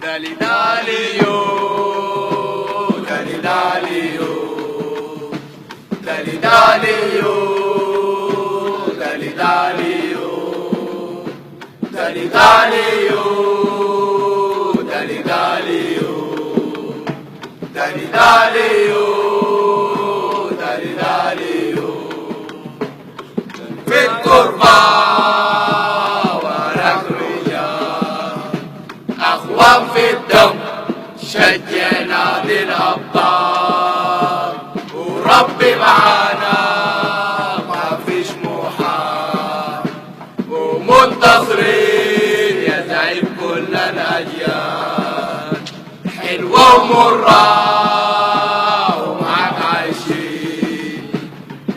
Dali dali yo, dali dali yo, dali dali yo, dali dali yo, dali dali yo, dali dali yo, dali dali yo, dali dali yo, في التربة أخوان في الدم شجعنا للأبطال وربي معانا ما فيش محال ومنتصرين يا زعيم كل الأجيال حلوة ومرة ومعاك عايشين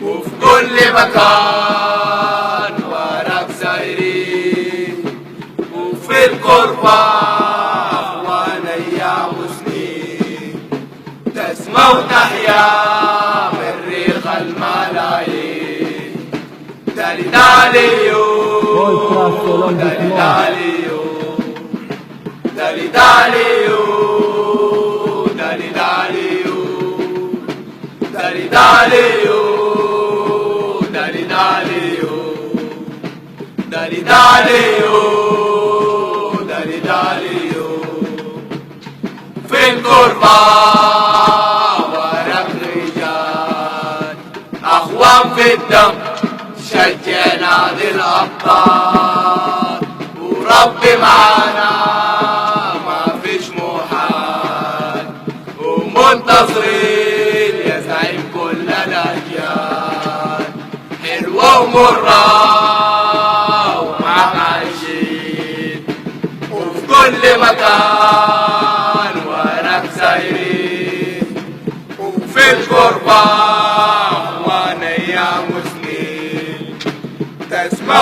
وفي كل مكان وراك سايرين وفي القربة تسمع وتحيا بالريق الملايين دالي دالي يو دالي دالي يو دالي دالي يو دالي دالي يو دالي دالي يو دالي دالي يو دالي دالي يو دالي دالي يو في القربة في الدم شجعنا للأبطال وربي معانا ما فيش محال ومنتصرين يا زعيم كل الأجيال حلوة ومرة ومعاك عايشين وفي كل مكان وراك سايرين وفي القربة يا مسلم تسمع